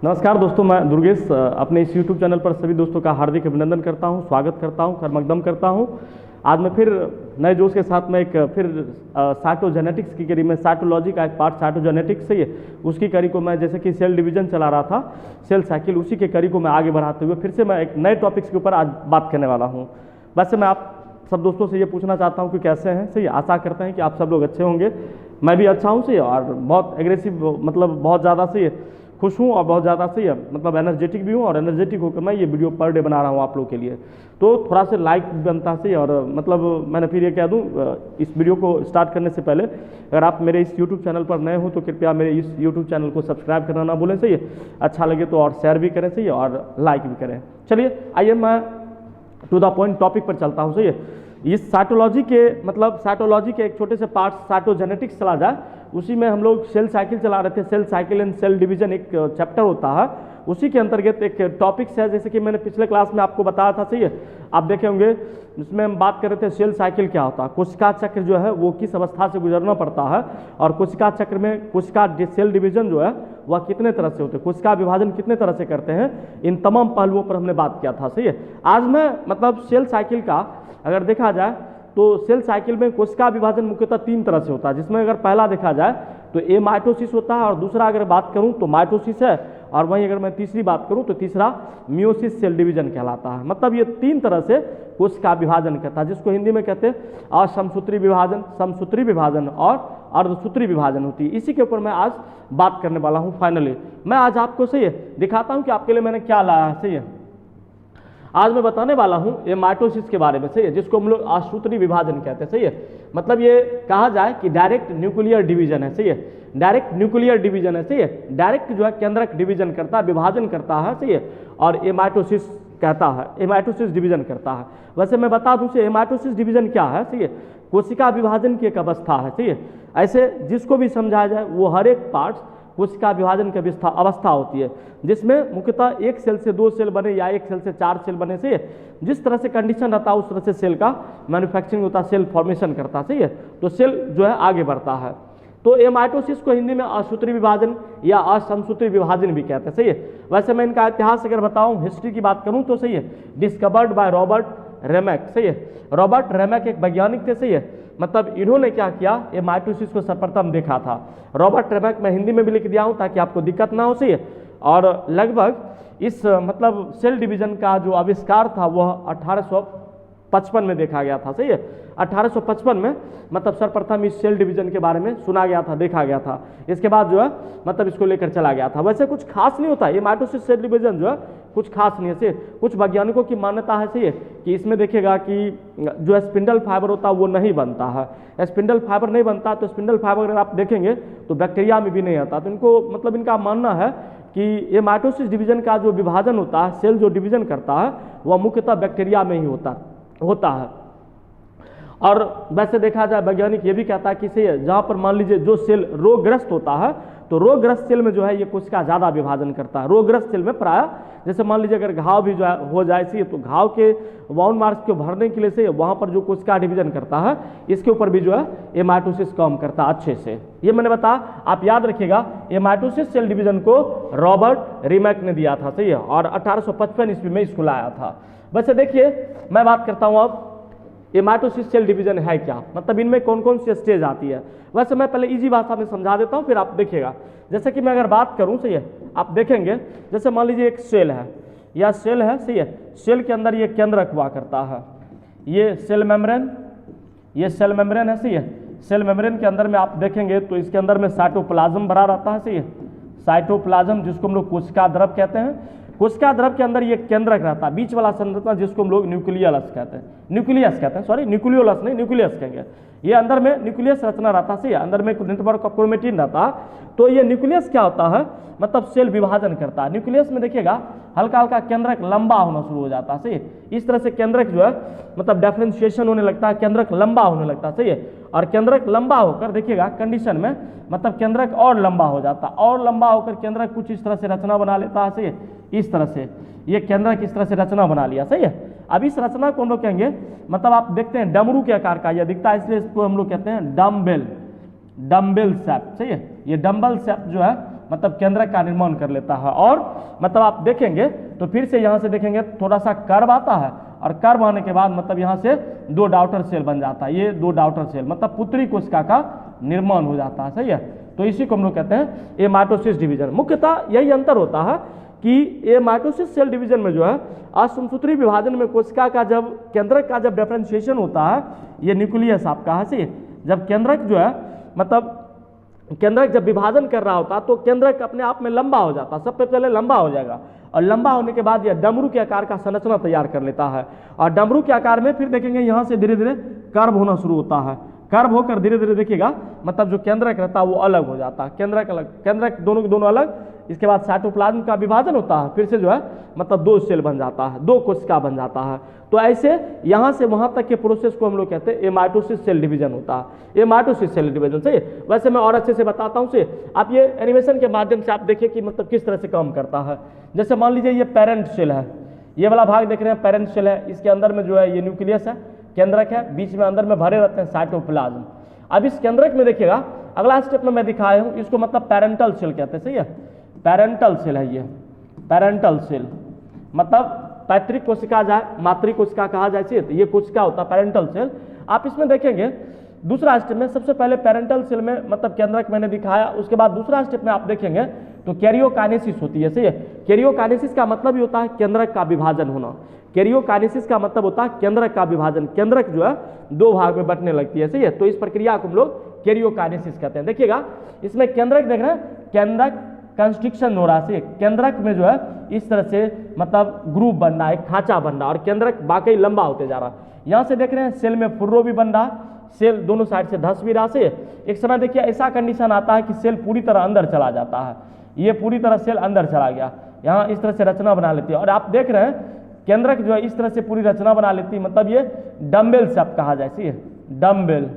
नमस्कार दोस्तों, मैं दुर्गेश अपने इस YouTube चैनल पर सभी दोस्तों का हार्दिक अभिनंदन करता हूं, स्वागत करता हूं, खरमकदम करता हूं। आज मैं फिर नए जोश के साथ में एक फिर साइटोजेनेटिक्स की कड़ी में साइटोलॉजी का एक पार्ट साइटोजेनेटिक्स से उसकी कड़ी को मैं जैसे कि सेल डिवीजन चला रहा था, सेल साइकिल, उसी के कड़ी को मैं आगे बढ़ाते हुए फिर से मैं एक नए टॉपिक्स के ऊपर आज बात करने वाला हूँ। वैसे मैं आप सब दोस्तों से ये पूछना चाहता हूँ कि कैसे हैं। सही, आशा करते हैं कि आप सब लोग अच्छे होंगे। मैं भी अच्छा हूँ सही, और बहुत एग्रेसिव मतलब बहुत ज़्यादा सही खुश हूँ और बहुत ज़्यादा सही मतलब एनर्जेटिक भी हूँ, और एनर्जेटिक होकर मैं ये वीडियो पर डे बना रहा हूँ आप लोग के लिए। तो थोड़ा सा लाइक बनता सही, और मतलब मैंने फिर ये कह दूँ इस वीडियो को स्टार्ट करने से पहले अगर आप मेरे इस यूट्यूब चैनल पर नए हो तो कृपया मेरे इस यूट्यूब चैनल को सब्सक्राइब करना ना भूलें। सही, अच्छा लगे तो और शेयर भी करें सही, और लाइक भी करें। चलिए आइए मैं टू द पॉइंट टॉपिक पर चलता हूँ। सही, इस साइटोलॉजी के मतलब साइटोलॉजी के एक छोटे से पार्ट साइटोजेनेटिक्स चला जाए, उसी में हम लोग सेल साइकिल चला रहे थे। Cell cycle and cell division एक चैप्टर होता है, उसी के अंतर्गत एक टॉपिक्स है, जैसे कि मैंने पिछले क्लास में आपको बताया था। सही है, आप देखे होंगे जिसमें हम बात कर रहे थे सेल साइकिल क्या होता है, कोशिका चक्र जो है वो किस अवस्था से गुजरना पड़ता है, और कोशिका चक्र में कोशिका सेल डिवीजन जो है वह कितने तरह से होते हैं, कोशिका विभाजन कितने तरह से करते हैं, इन तमाम पहलुओं पर हमने बात किया था। सही है, आज मैं मतलब सेल साइकिल का अगर देखा जाए तो सेल साइकिल में कोशिका विभाजन मुख्यतः 3 तरह से होता है, जिसमें अगर पहला देखा जाए तो ए माइटोसिस होता है, और दूसरा अगर बात करूं तो माइटोसिस है, और वहीं अगर मैं तीसरी बात करूं तो तीसरा मियोसिस सेल डिवीजन कहलाता है। मतलब ये 3 तरह से कोशिका विभाजन करता है, जिसको हिंदी में कहते हैं असमसूत्री विभाजन, समसूत्री विभाजन और अर्धसूत्री विभाजन होती है। इसी के ऊपर मैं आज बात करने वाला हूँ। फाइनली मैं आज आपको सही है दिखाता हूँ कि आपके लिए मैंने क्या लाया है। सही है, आज मैं बताने वाला हूं ये माइटोसिस के बारे में। सही है, जिसको हम लोग असूत्री विभाजन कहते हैं। सही है, मतलब ये कहा जाए कि डायरेक्ट न्यूक्लियर डिवीजन है। सही है, डायरेक्ट न्यूक्लियर डिवीजन है। सही है, डायरेक्ट जो है केंद्रक डिवीजन करता है, विभाजन करता है। सही है, और एमाइटोसिस कहता है, एमाइटोसिस डिवीजन करता है। वैसे मैं बता दूं से एमाइटोसिस डिवीजन क्या है। सही है, कोशिका विभाजन की एक अवस्था है। सही है, ऐसे जिसको भी समझाया जाए वो हर एक पार्ट कोशिका विभाजन की अवस्था होती है, जिसमें मुख्यतः 1 सेल से 2 सेल बने या 1 सेल से 4 सेल बने। सही है, जिस तरह से कंडीशन रहता है उस तरह से सेल का मैन्युफैक्चरिंग होता है, सेल फॉर्मेशन करता है। सही है, तो सेल जो है आगे बढ़ता है। तो ये माइटोसिस को हिंदी में असूत्री विभाजन या असमसूत्री विभाजन भी कहते हैं। सही है, वैसे मैं इनका इतिहास अगर बताऊं, हिस्ट्री की बात करूं तो सही है, डिस्कवर्ड बाय रॉबर्ट रेमैक। सही है, रॉबर्ट रेमैक एक वैज्ञानिक थे। सही है, मतलब इन्होंने क्या किया, ये माइटोसिस को सर्वप्रथम देखा था। रॉबर्ट रेमैक मैं हिंदी में भी लिख दिया हूं ताकि आपको दिक्कत ना हो। सही है, और लगभग इस मतलब सेल डिवीजन का जो आविष्कार था वह 1855 में देखा गया था। सही है, 1855 में मतलब सर्वप्रथम इस सेल डिवीजन के बारे में सुना गया था, देखा गया था। इसके बाद जो है मतलब इसको लेकर चला गया था। वैसे कुछ खास नहीं होता ये माइटोसिस सेल डिवीजन जो है, कुछ खास नहीं है। से कुछ वैज्ञानिकों की मान्यता है सही है कि इसमें देखिएगा कि जो स्पिंडल फाइबर होता है वो नहीं बनता है। स्पिंडल फाइबर नहीं बनता, तो स्पिंडल फाइबर अगर आप देखेंगे तो बैक्टीरिया में भी नहीं आता। तो इनको मतलब इनका मानना है कि ये माइटोसिस डिवीजन का जो विभाजन होता है, सेल जो डिवीजन करता है वह मुख्यतः बैक्टीरिया में ही होता है। और वैसे देखा जाए वैज्ञानिक ये भी कहता है कि जहाँ पर मान लीजिए जो सेल रोगग्रस्त होता है, तो रोगग्रस्त सेल में जो है ये कोशिका ज़्यादा विभाजन करता है। रोगग्रस्त सेल में प्राय जैसे मान लीजिए अगर घाव भी जो है हो जाए सी, तो घाव के वाउंड मार्क्स को भरने के लिए से वहाँ पर जो कोशिका डिवीजन करता है, इसके ऊपर भी जो है ये माइटोसिस काम करता है अच्छे से। ये मैंने बताया, आप याद रखिएगा, ये माइटोसिस सेल डिवीजन को रॉबर्ट रेमैक ने दिया था। सही है, और 1855 ईस्वी में इसको लाया था। वैसे देखिए मैं बात करता हूँ अब ये माइटोसिस सेल डिवीजन है क्या, मतलब इनमें कौन कौन सी स्टेज आती है। वैसे मैं पहले इजी भाषा में समझा देता हूँ, फिर आप देखिएगा। जैसे कि मैं अगर बात करूँ, सही है, आप देखेंगे जैसे मान लीजिए एक सेल है, या सेल है। सही है, सेल के अंदर ये केंद्रक हुआ करता है, ये सेल मेम्ब्रेन, ये सेल मेम्ब्रेन है। सही है, सेल मेम्ब्रेन के अंदर में आप देखेंगे तो इसके अंदर में साइटोप्लाज्म भरा रहता है। सही है, साइटोप्लाज्म जिसको हम लोग कोशिका द्रव कहते हैं। कोशिका द्रव के अंदर ये केंद्रक रहता है, बीच वाला संरचना जिसको हम लोग न्यूक्लियस कहते हैं, सॉरी न्यूक्लियोलस नहीं, न्यूक्लियस कहेंगे। ये अंदर में न्यूक्लियस रचना रहता है। अंदर में नेटवर्क ऑफ क्रोमेटिन रहता है। तो ये न्यूक्लियस क्या होता है, मतलब सेल विभाजन करता है। न्यूक्लियस में देखिएगा हल्का हल्का केंद्रक लंबा होना शुरू हो जाता है। सही है, इस तरह से केंद्रक जो है मतलब डिफरेंशिएशन होने लगता है, केंद्रक लंबा होने लगता है। सही है, और केंद्रक लंबा होकर देखिएगा कंडीशन में मतलब केंद्रक और लंबा हो जाता है, और लंबा होकर केंद्रक कुछ इस तरह से रचना बना लेता है। सही है, इस तरह से ये केंद्रक इस तरह से रचना बना लिया। सही है, अब इस रचना को हम लोग कहेंगे, मतलब आप देखते हैं डमरू के आकार का यह दिखता है, इसलिए इसको हम लोग कहते हैं डम्बेल, डम्बेल शेप। सही है, ये डम्बल शेप जो है मतलब केंद्रक का निर्माण कर लेता है। और मतलब आप देखेंगे तो फिर से यहाँ से देखेंगे थोड़ा सा कर्व आता है, और कर्व आने के बाद मतलब यहाँ से 2 डॉटर सेल बन जाता है, ये 2 डॉटर सेल मतलब पुत्री कोशिका का निर्माण हो जाता है। सही है, तो इसी को हम लोग कहते हैं ये माइटोसिस डिवीजन। मुख्यतः यही अंतर होता है कि ये माइटोसिस सेल डिवीजन में जो है असमसूत्री विभाजन में कोशिका का जब केंद्रक का जब डिफरेंशिएशन होता है, ये न्यूक्लियस आपका है। सही, जब केंद्रक जो है मतलब केंद्रक जब विभाजन कर रहा होता तो केंद्रक अपने आप में लंबा हो जाता, सबसे पहले लंबा हो जाएगा, और लंबा होने के बाद यह डमरू के आकार का संरचना तैयार कर लेता है, और डमरू के आकार में फिर देखेंगे यहाँ से धीरे धीरे कर्व होना शुरू होता है। कर्व होकर धीरे धीरे देखिएगा मतलब जो केंद्रक रहता है वो अलग हो जाता है, केंद्रक अलग, केंद्रक दोनों के दोनों अलग। इसके बाद साइटोप्लाज्म का विभाजन होता है, फिर से जो है मतलब 2 सेल बन जाता है, 2 कोशिका बन जाता है। तो ऐसे यहाँ से वहाँ तक के प्रोसेस को हम लोग कहते हैं ये माइटोसिस सेल डिवीजन होता है, ये माइटोसिस सेल डिवीजन। सही, वैसे मैं और अच्छे से बताता हूँ। से आप ये एनिमेशन के माध्यम से आप देखिए कि मतलब किस तरह से काम करता है। जैसे मान लीजिए ये पेरेंट सेल है, ये वाला भाग देख रहे हैं पेरेंट सेल है, इसके अंदर में जो है ये न्यूक्लियस है, केंद्रक है, बीच में अंदर में भरे रहते हैं साइटोप्लाज्म। अब इस केंद्रक में देखिएगा अगला स्टेप में मैं दिखाया हूँ, इसको मतलब पेरेंटल सेल कहते हैं। सही है, पेरेंटल सेल है ये, पेरेंटल सेल मतलब पैतृक कोशिका जाए मातृ कोशिका कहा जाए, तो ये कोशिका होता है पेरेंटल सेल। आप इसमें देखेंगे दूसरा स्टेप में सबसे पहले पेरेंटल सेल में मतलब केंद्रक मैंने दिखाया, उसके बाद दूसरा स्टेप में आप देखेंगे तो कैरियोकाइनेसिस होती है। सही है, कैरियोकाइनेसिस का मतलब ही होता है केंद्रक का विभाजन होना। कैरियोकाइनेसिस का मतलब होता है केंद्रक का विभाजन, केंद्रक जो है 2 भाग में बंटने लगती है। सही है, तो इस प्रक्रिया को हम लोग कैरियोकाइनेसिस कहते हैं। देखिएगा इसमें केंद्रक देख रहे हैं, केंद्रक कंस्ट्रिक्शन हो रहा है, केंद्रक में जो है इस तरह से मतलब ग्रुप बन रहा है, खांचा बन रहा है, और केंद्रक वाकई लंबा होते जा रहा है। यहाँ से देख रहे हैं सेल में फुर्रो भी बन रहा है, सेल दोनों साइड से धंस भी रहा है। एक समय देखिए ऐसा कंडीशन आता है कि सेल पूरी तरह अंदर चला जाता है, ये पूरी तरह सेल अंदर चला गया, यहाँ इस तरह से रचना बना लेती है। और आप देख रहे हैं केंद्रक जो है इस तरह से पूरी रचना बना लेती है, मतलब ये डम्बेल शेप कहा जाए। सही है, डम्बेल,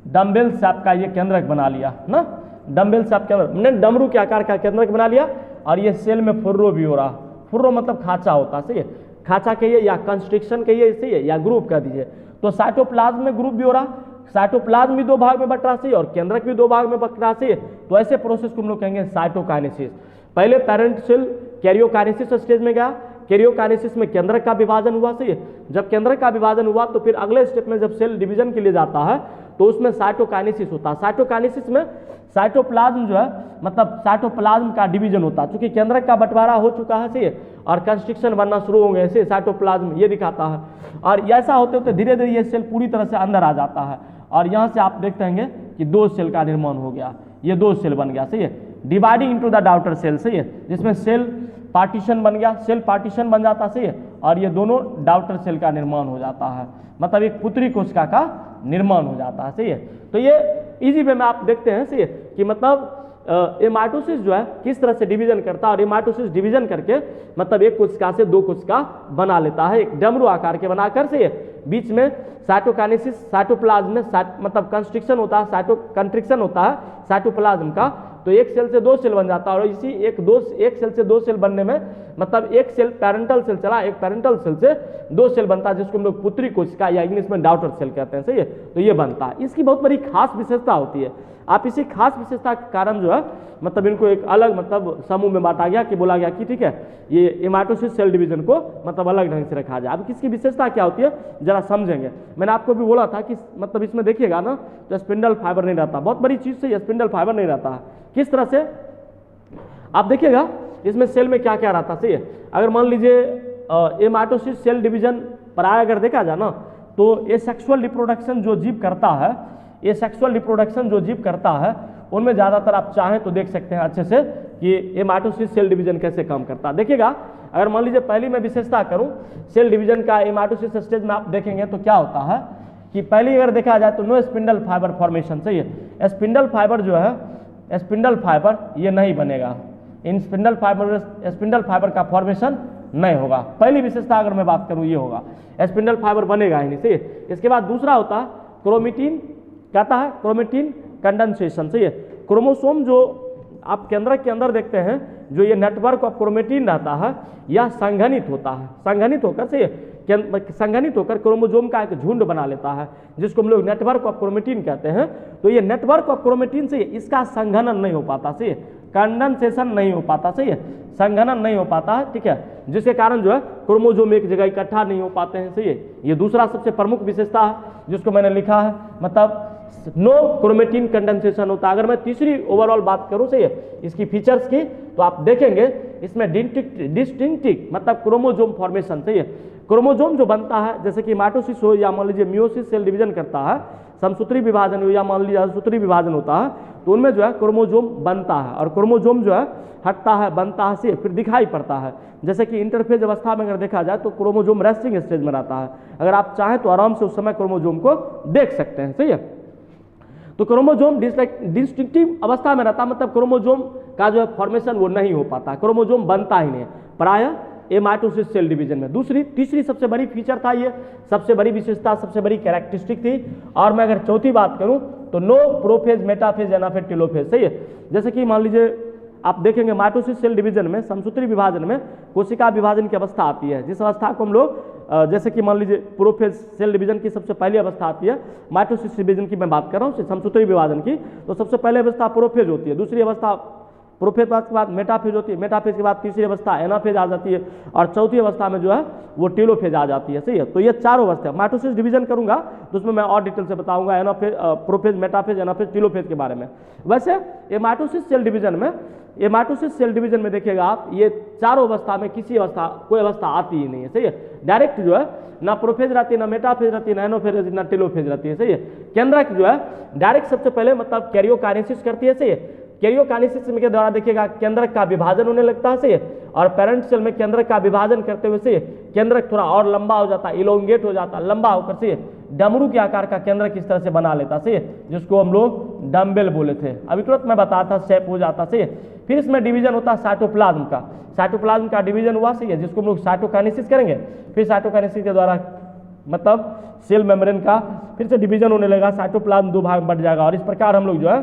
डम्बेल शेप का ये केंद्रक बना लिया ना, डम्बेल शेप केंद्रक, हमने डमरू के आकार का केंद्रक बना लिया। और ये सेल में फुर्रो भी हो रहा, फुर्रो मतलब खांचा होता है। सही है, खांचा कहिए या कंस्ट्रिक्शन कहिए, सही है, या ग्रुप कह दीजिए। तो साइटोप्लाज्म में ग्रुप भी हो रहा, साइटोप्लाज्म भी 2 भाग में बट रहा, सही, और केंद्रक भी 2 भाग में बट रहा। सही, तो ऐसे प्रोसेस को हम लोग कहेंगे साइटोकाइनेसिस। पहले पेरेंट सेल कैरियोकाइनेसिस स्टेज में गया, कैरियोकाइनेसिस में केंद्रक का विभाजन हुआ। सही है, जब केंद्रक का विभाजन हुआ तो फिर अगले स्टेप में जब सेल डिवीजन के लिए जाता है तो उसमें साइटोकाइनेसिस होता है। साइटोकाइनेसिस में साइटोप्लाज्म जो है मतलब साइटोप्लाज्म का डिवीजन होता है, क्योंकि केंद्रक का बंटवारा हो चुका है। सही है, और कंस्ट्रिक्शन बनना शुरू होंगे, ऐसे साइटोप्लाज्म ये दिखाता है। और ऐसा होते होते धीरे धीरे ये सेल पूरी तरह से अंदर आ जाता है, और यहाँ से आप देखते हैं कि 2 सेल का निर्माण हो गया, ये 2 सेल बन गया। सही है, dividing into the daughter cell. सही है, जिसमें सेल पार्टीशन बन गया, सेल पार्टीशन बन जाता। सही है, और ये दोनों डॉटर सेल का निर्माण हो जाता है, मतलब एक पुत्री कोशिका का निर्माण हो जाता है। सही है, तो ये इजी वे में आप देखते हैं। सही है, कि मतलब ये माइटोसिस जो है किस तरह से डिवीजन करता है, और ये माइटोसिस डिवीजन करके मतलब एक कोशिका से 2 कोशिका बना लेता है, एक डमरू आकार के बनाकर। से बीच में साइटोकाइनेसिस, साइटोप्लाज्म में मतलब कंस्ट्रिक्शन होता है, कंट्रिक्शन होता है साइटोप्लाज्म का, तो एक सेल से 2 सेल बन जाता है। और इसी एक सेल से 2 सेल बनने में मतलब एक सेल पेरेंटल सेल चला, एक पेरेंटल सेल से 2 सेल बनता है, जिसको हम लोग पुत्री कोशिका या इंग्लिश में डॉटर सेल कहते हैं। सही है, तो ये बनता है। इसकी बहुत बड़ी खास विशेषता होती है, आप इसी खास विशेषता के कारण जो है मतलब इनको एक अलग मतलब समूह में बांटा गया कि बोला गया कि ठीक है ये माइटोसिस सेल डिवीजन को मतलब अलग ढंग से रखा जाए। अब किसकी विशेषता क्या होती है जरा समझेंगे। मैंने आपको भी बोला था कि मतलब इसमें देखिएगा ना तो स्पिंडल फाइबर नहीं रहता, बहुत बड़ी चीज से स्पिंडल फाइबर नहीं रहता है। किस तरह से आप देखिएगा इसमें सेल में क्या क्या रहता। सही है, अगर मान लीजिए ये माइटोसिस सेल डिवीजन पर अगर देखा जाए ना तो ये सेक्सुअल रिप्रोडक्शन जो जीव करता है, ये सेक्सुअल रिप्रोडक्शन जो जीव करता है उनमें ज़्यादातर आप चाहें तो देख सकते हैं अच्छे से कि ये माइटोसिस सेल डिवीजन कैसे काम करता है। देखिएगा अगर मान लीजिए पहली मैं विशेषता करूं सेल डिवीजन का, ये माइटोसिस स्टेज में आप देखेंगे तो क्या होता है कि पहली अगर देखा जाए तो नो स्पिंडल फाइबर फॉर्मेशन। सही है, स्पिंडल फाइबर जो है स्पिंडल फाइबर ये नहीं बनेगा, इन स्पिंडल फाइबर का फॉर्मेशन नहीं होगा। पहली विशेषता अगर मैं बात करूं ये होगा, स्पिंडल फाइबर बनेगा ही नहीं। सही है, इसके बाद दूसरा होता है क्रोमेटिन, कहता है क्रोमेटिन कंडेंसेशन। सही है, क्रोमोसोम जो आप केंद्रक के अंदर देखते हैं जो ये नेटवर्क ऑफ क्रोमेटिन रहता है यह संघनित होता है, संघनित होकर से संघनित होकर क्रोमोसोम का एक झुंड बना लेता है जिसको हम लोग नेटवर्क ऑफ क्रोमेटिन कहते हैं। तो ये नेटवर्क ऑफ क्रोमेटिन से इसका संघनन नहीं हो पाता। सही है, कंडेंसेशन नहीं हो पाता, सही है, संघनन नहीं हो पाता है, ठीक है, जिसके कारण जो है क्रोमोसोम एक जगह इकट्ठा नहीं हो पाते हैं, सही है। ये दूसरा सबसे प्रमुख विशेषता है जिसको मैंने लिखा है, मतलब नो क्रोमेटिन कंडेंसेशन होता है। अगर मैं तीसरी ओवरऑल बात करूं, सही है, इसकी फीचर्स की, तो आप देखेंगे इसमें डिस्टिंक्टिव मतलब क्रोमोसोम फॉर्मेशन, सही है, क्रोमोसोम जो बनता है जैसे कि माइटोसिस हो या मान लीजिए मियोसिस सेल डिवीजन करता है, समसूत्री विभाजन हो या मान लीजिए असूत्री विभाजन होता है, तो उनमें जो है क्रोमोसोम बनता है और क्रोमोसोम जो है हटता है, बनता है, से फिर दिखाई पड़ता है। जैसे कि इंटरफेज अवस्था में अगर देखा जाए तो क्रोमोसोम रेस्टिंग स्टेज में रहता है, अगर आप चाहें तो आराम से उस समय क्रोमोसोम को देख सकते हैं, सही है। तो क्रोमोसोम डिस्टिंक्टिव अवस्था में रहता, मतलब क्रोमोसोम का जो है फॉर्मेशन वो नहीं हो पाता, क्रोमोसोम बनता ही नहीं प्रायः ये माइटोसिस सेल डिवीजन में। तीसरी सबसे बड़ी फीचर था, ये सबसे बड़ी विशेषता, सबसे बड़ी कैरेक्टरिस्टिक थी। और मैं अगर चौथी बात करूं तो no prophase, metaphase, anaphase, telophase, सही है। जैसे कि मान लीजिए आप देखेंगे माइटोसिस सेल डिवीजन में, समसूत्री विभाजन में कोशिका विभाजन की अवस्था आती है, जिस अवस्था को हम लोग जैसे कि मान लीजिए प्रोफेज सेल डिवीजन की सबसे पहली अवस्था आती है, माइटोसिस डिवीजन की मैं बात कर रहा हूँ, समसूत्री विभाजन की, तो सबसे पहले अवस्था प्रोफेज होती है, दूसरी अवस्था प्रोफेज के बाद मेटाफेज होती है, मेटाफेज के बाद तीसरी अवस्था एनाफेज आ जाती है और चौथी अवस्था में जो है वो टेलोफेज आ जाती है, सही है। तो ये चारों अवस्था, माइटोसिस डिवीजन करूंगा तो उसमें मैं और डिटेल से बताऊंगा anaphase, prophase, metaphase, anaphase, telophase के बारे में। वैसे ये माइटोसिस सेल डिवीजन में देखिएगा आप, ये चारों अवस्था में किसी अवस्था कोई अवस्था आती ही नहीं है, सही है। डायरेक्ट जो है ना प्रोफेज रहती है, ना मेटाफेज रहती है, ना एनाफेज रहती है, ना टेलोफेज रहती है, सही है। केंद्रक जो है डायरेक्ट सबसे पहले मतलब कैरियोकाइनेसिस करती है, सही है। कैरियोकाइनेसिस के द्वारा देखिएगा केंद्रक का विभाजन होने लगता है, सही है, और पेरेंट सेल में केंद्रक का विभाजन करते हुए, सही है, केंद्रक थोड़ा और लंबा हो जाता है, इलोंगेट हो जाता है, लंबा होकर, सही है, डमरू के आकार का केंद्रक इस तरह से बना लेता, सही है, जिसको हम लोग डम्बेल बोले थे, अभी तुरंत मैं बताता, शेप हो जाता, सही है। फिर इसमें डिवीजन होता है साइटोप्लाज्म का, साइटोप्लाज्म का डिवीजन हुआ, सही है, जिसको हम लोग साइटोकाइनेसिस करेंगे। फिर साइटोकाइनेसिस के द्वारा मतलब सेल मेम्ब्रेन का फिर से डिवीजन होने लगा, साइटोप्लाज्म दो भाग में बढ़ जाएगा और इस प्रकार हम लोग जो है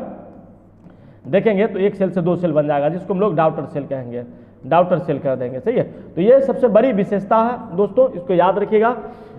देखेंगे तो एक सेल से दो सेल बन जाएगा, जिसको हम लोग डॉटर सेल कहेंगे, डॉटर सेल कर देंगे, सही है। तो ये सबसे बड़ी विशेषता है दोस्तों, इसको याद रखिएगा।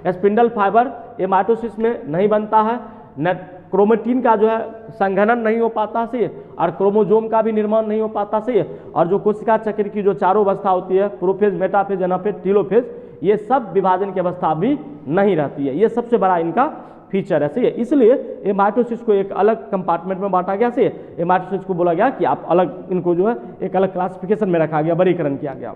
स्पिंडल फाइबर ये माइटोसिस में नहीं बनता है, न क्रोमेटिन का जो है संघनन नहीं हो पाता, सही है, और क्रोमोसोम का भी निर्माण नहीं हो पाता, सही है। और जो कोशिका चक्र की जो चारों अवस्था होती है, प्रोफेज, मेटाफेज, एनाफेज, टेलोफेज, ये सब विभाजन की अवस्था भी नहीं रहती है। ये सबसे बड़ा इनका फीचर है, सही है। इसलिए ये माइटोसिस को एक अलग कंपार्टमेंट में बांटा गया, सही है। ये माइटोसिस को बोला गया कि आप अलग, इनको जो है एक अलग क्लासिफिकेशन में रखा गया, वर्गीकरण किया गया।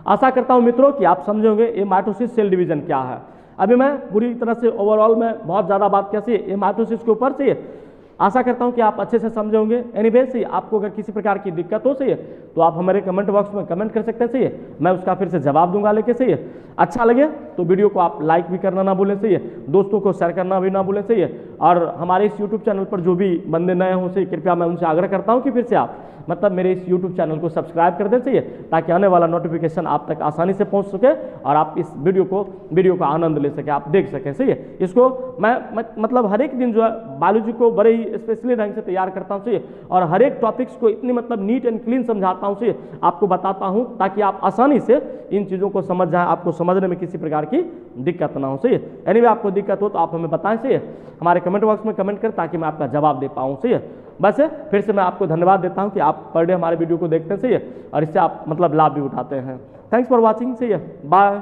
आशा करता हूं मित्रों कि आप समझे होंगे ये माइटोसिस सेल डिवीजन क्या है। अभी मैं पूरी तरह से ओवरऑल में बहुत ज़्यादा बात कैसी है ये माइटोसिस के ऊपर, सही है। आशा करता हूं कि आप अच्छे से समझे होंगे। एनीवे, सही, आपको अगर किसी प्रकार की दिक्कत हो, सही है, तो आप हमारे कमेंट बॉक्स में कमेंट कर सकते हैं, सही है, मैं उसका फिर से जवाब दूंगा लेके, सही है। अच्छा लगे तो वीडियो को आप लाइक भी करना ना भूलें, सही है, दोस्तों को शेयर करना भी ना भूलें, सही है। और हमारे इस यूट्यूब चैनल पर जो भी बंदे नए हों, सही, कृपया मैं उनसे आग्रह करता हूँ कि फिर से आप मतलब मेरे इस यूट्यूब चैनल को सब्सक्राइब कर दें, सही है, ताकि आने वाला नोटिफिकेशन आप तक आसानी से पहुंच सके और आप इस वीडियो का आनंद ले सके, आप देख सकें, सही है। इसको मैं मतलब हर एक दिन जो है बायोलॉजी को बड़े ही स्पेशली ढंग से तैयार करता हूँ, सही है, और हर एक टॉपिक्स को इतनी मतलब नीट एंड क्लीन समझाता हूँ, सही है, आपको बताता हूँ ताकि आप आसानी से इन चीज़ों को समझ जाए, आपको समझने में किसी प्रकार की दिक्कत ना हो, सही है। एनीवे, आपको दिक्कत हो तो आप हमें बताएं, सही है, हमारे कमेंट बॉक्स में कमेंट करें ताकि मैं आपका जवाब दे पाऊँ, सही है। बस फिर से मैं आपको धन्यवाद देता हूं कि आप पर डे हमारे वीडियो को देखते हैं, सही है, और इससे आप मतलब लाभ भी उठाते हैं। थैंक्स फॉर वॉचिंग, सही है, बाय।